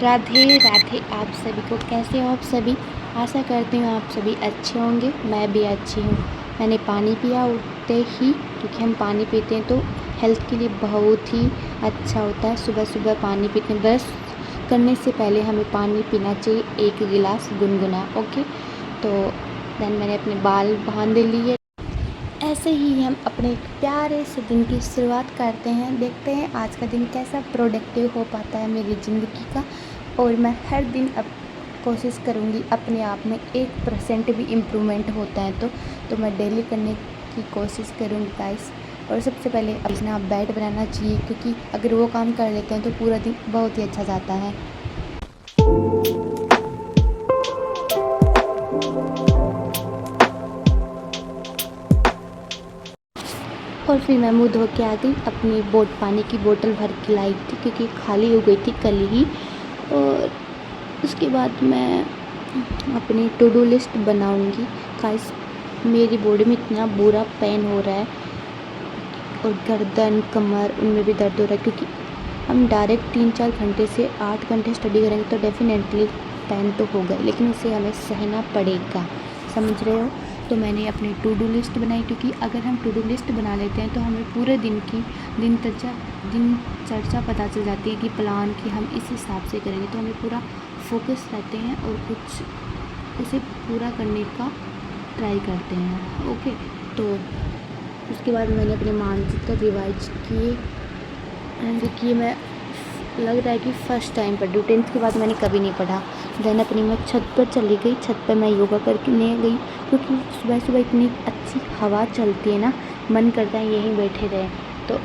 राधे राधे आप सभी को। कैसे हो आप सभी? आशा करती हूँ आप सभी अच्छे होंगे। मैं भी अच्छी हूँ। मैंने पानी पिया उठते ही, क्योंकि हम पानी पीते हैं तो हेल्थ के लिए बहुत ही अच्छा होता है। सुबह सुबह पानी पीते हैं, ब्रश करने से पहले हमें पानी पीना चाहिए 1 गिलास गुनगुना। ओके, तो देन मैंने अपने बाल बांध लिए। ऐसे ही हम अपने प्यारे से दिन की शुरुआत करते हैं। देखते हैं आज का दिन कैसा प्रोडक्टिव हो पाता है मेरी ज़िंदगी का। और मैं हर दिन अब कोशिश करूँगी अपने आप में 1% भी इम्प्रूवमेंट होता है तो मैं डेली करने की कोशिश करूँगी गाइस। और सबसे पहले अपना बेड बनाना चाहिए, क्योंकि अगर वो काम कर लेते हैं तो पूरा दिन बहुत ही अच्छा जाता है। और फिर मैं मुँह धो के आ गई, अपनी पानी की बोतल भर के लाई थी क्योंकि खाली हो गई थी कल ही। और उसके बाद मैं अपनी टू डू लिस्ट बनाऊंगी। गाइस, मेरी बॉडी में इतना बुरा पेन हो रहा है और गर्दन कमर उनमें भी दर्द हो रहा है, क्योंकि हम डायरेक्ट 3-4 घंटे से 8 घंटे स्टडी करेंगे तो डेफिनेटली पेन तो होगा, लेकिन उसे हमें सहना पड़ेगा। समझ रहे हो? तो मैंने अपनी टू डू लिस्ट बनाई, क्योंकि अगर हम टू डू लिस्ट बना लेते हैं तो हमें पूरे दिन की दिनचर्या पता चल जाती है कि प्लान कि हम इस हिसाब से करेंगे, तो हमें पूरा फोकस रहते हैं और कुछ उसे पूरा करने का ट्राई करते हैं। ओके, तो उसके बाद मैंने अपने मानचित्र रिवाइज किए, क्योंकि मैं लग रहा है कि फ़र्स्ट टाइम पढ़ रही हूँ। 10th के बाद मैंने कभी नहीं पढ़ा। देन अपनी मैं छत पर चली गई। छत पर मैं योगा करने गई, क्योंकि सुबह सुबह इतनी अच्छी हवा चलती है ना, मन करता है यहीं बैठे रहें। तो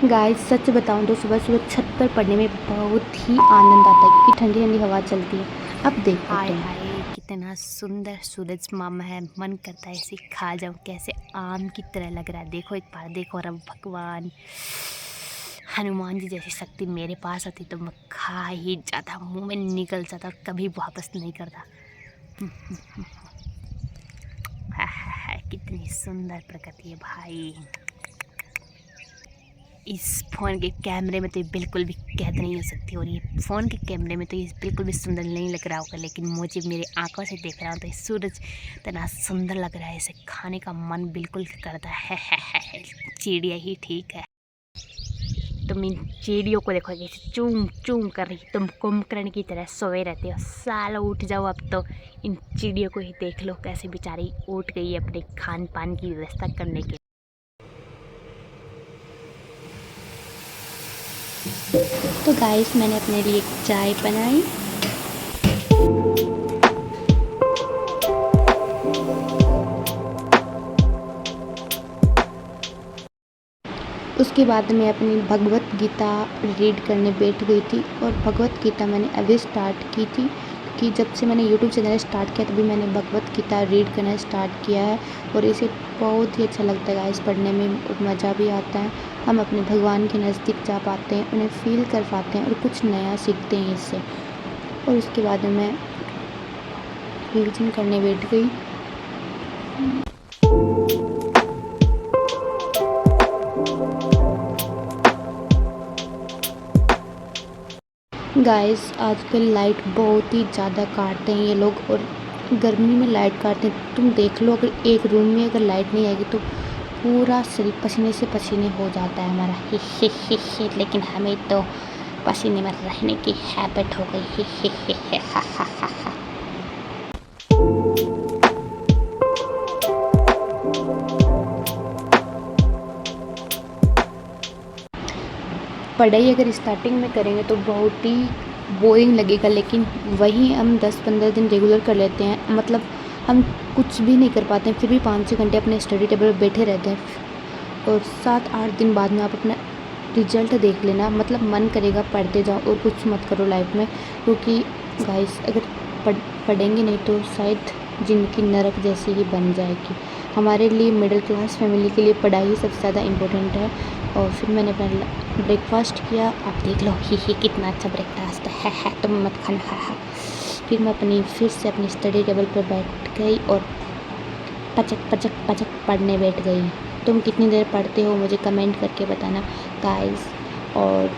गाइस, सच बताऊं तो सुबह सुबह छत पर पढ़ने में बहुत ही आनंद आता है, क्योंकि ठंडी ठंडी हवा चलती है। अब देखो हाय तुम, हाय कितना सुंदर सूरज मामा है। मन करता है इसे खा जाऊं, कैसे आम की तरह लग रहा है। देखो एक बार देखो, रब भगवान हनुमान जी जैसी शक्ति मेरे पास आती तो मैं खा ही जाता, मुंह में निकल जाता और कभी वापस नहीं करता। कितनी सुंदर प्रकृति है भाई। इस फ़ोन के कैमरे में तो ये बिल्कुल भी कैद नहीं हो सकती, और ये फ़ोन के कैमरे में तो ये बिल्कुल भी सुंदर नहीं लग रहा होगा, लेकिन मुझे मेरी आंखों से देख रहा हूँ तो ये सूरज इतना सुंदर लग रहा है, इसे खाने का मन बिल्कुल करता है। चिड़िया ही ठीक है। तुम इन चिड़ियों को देखो कैसे चूम चूम कर रही, तुम कुंभकर्ण की तरह सोए रहते हो। सालों उठ जाओ अब तो। इन चिड़ियों को ही देख लो कैसे बेचारी उठ गई है अपने खान पान की व्यवस्था करने के। तो गाइस, मैंने अपने लिए चाय बनाई। उसके बाद मैं अपनी भगवत गीता रीड करने बैठ गई थी। और भगवत गीता मैंने अभी स्टार्ट की थी, क्योंकि जब से मैंने यूट्यूब चैनल स्टार्ट किया तभी मैंने भगवत गीता रीड करना स्टार्ट किया है। और इसे बहुत ही अच्छा लगता है गाइस, पढ़ने में मज़ा भी आता है। हम अपने भगवान के नज़दीक जा पाते हैं, उन्हें फील कर पाते हैं और कुछ नया सीखते हैं इससे। और उसके बाद मैं रिविजन करने बैठ गई। गाइस, आजकल लाइट बहुत ही ज़्यादा काटते हैं ये लोग, और गर्मी में लाइट काटते हैं। तुम देख लो, अगर एक रूम में अगर लाइट नहीं आएगी तो पूरा शरीर पसीने से पसीने हो जाता है हमारा। ही लेकिन हमें तो पसीने में रहने की हैबिट हो गई। ही हा। पढ़ाई अगर स्टार्टिंग में करेंगे तो बहुत ही बोरिंग लगेगा, लेकिन वही हम 10-15 दिन रेगुलर कर लेते हैं, मतलब हम कुछ भी नहीं कर पाते हैं, फिर भी 5-6 घंटे अपने स्टडी टेबल पर बैठे रहते हैं। और 7-8 दिन बाद में आप अपना रिजल्ट देख लेना, मतलब मन करेगा पढ़ते जाओ और कुछ मत करो लाइफ में। क्योंकि गाइस, अगर पढ़ेंगे नहीं तो शायद ज़िंदगी नरक जैसी ही बन जाएगी। हमारे लिए मिडिल क्लास फैमिली के लिए पढ़ाई सबसे ज़्यादा इम्पोर्टेंट है। और फिर मैंने अपना ब्रेकफास्ट किया। आप देख लो, ही कितना अच्छा ब्रेकफास्ट है। तुम मत खाना। फिर मैं फिर से अपनी स्टडी टेबल पर बैठ गई और पचक पचक पचक पढ़ने बैठ गई। तुम कितनी देर पढ़ते हो मुझे कमेंट करके बताना गाइस। और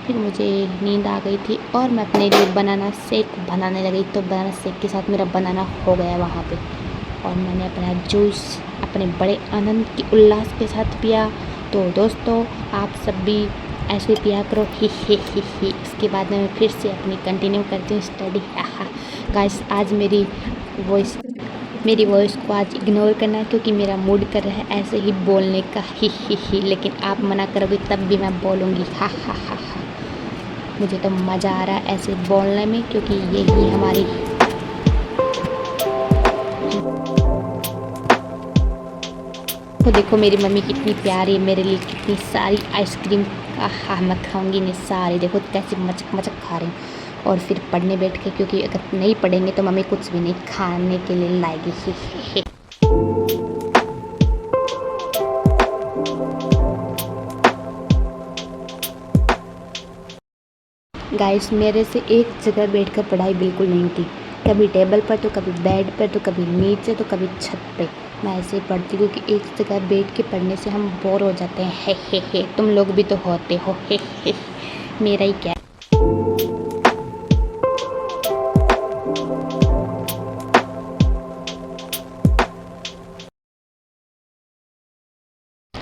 फिर मुझे नींद आ गई थी और मैं अपने लिए बनाना शेक बनाने लगी। तो बनाना शेक के साथ मेरा बनाना हो गया वहाँ पे, और मैंने अपना जूस अपने बड़े आनंद की उल्लास के साथ पिया। तो दोस्तों आप सब भी ऐसे पिया करो, ही। इसके बाद में मैं फिर से अपनी कंटिन्यू करती हूँ स्टडी। गाइस आज मेरी वॉइस को आज इग्नोर करना, क्योंकि मेरा मूड कर रहा है ऐसे ही बोलने का, ही। लेकिन आप मना करोगे तब भी मैं बोलूँगी, हा। मुझे तो मज़ा आ रहा है ऐसे बोलने में, क्योंकि यही हमारी तो देखो मेरी मम्मी कितनी प्यारी है मेरे लिए, कितनी सारी आइसक्रीम मैं खाऊंगी नहीं सारी। देखो कैसे मचक मचक खा रही हूँ। और फिर पढ़ने बैठ के, क्योंकि अगर नहीं पढ़ेंगे तो मम्मी कुछ भी नहीं खाने के लिए लाएगी। गाइस मेरे से एक जगह बैठकर पढ़ाई बिल्कुल नहीं होती, कभी टेबल पर तो कभी बेड पर तो कभी नीचे तो कभी छत पे। मैं ऐसे ही पढ़ती हूँ क्योंकि एक जगह बैठ के पढ़ने से हम बोर हो जाते हैं, हे। तुम लोग भी तो होते हो, हे। मेरा ही क्या।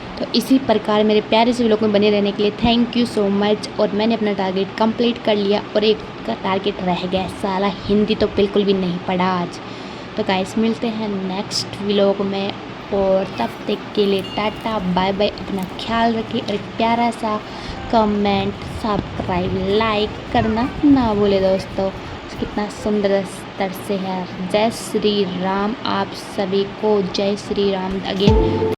तो इसी प्रकार मेरे प्यारे से व्लॉग में बने रहने के लिए थैंक यू सो मच। और मैंने अपना टारगेट कंप्लीट कर लिया और एक का टारगेट रह गया, साला हिंदी तो बिल्कुल भी नहीं पढ़ा आज। तो गाइस मिलते हैं नेक्स्ट व्लॉग में, और तब तक के लिए टाटा बाय बाय। अपना ख्याल रखिए और एक प्यारा सा कमेंट सब्सक्राइब लाइक करना ना भूले दोस्तों। कितना सुंदर स्तर से है। जय श्री राम आप सभी को, जय श्री राम अगेन।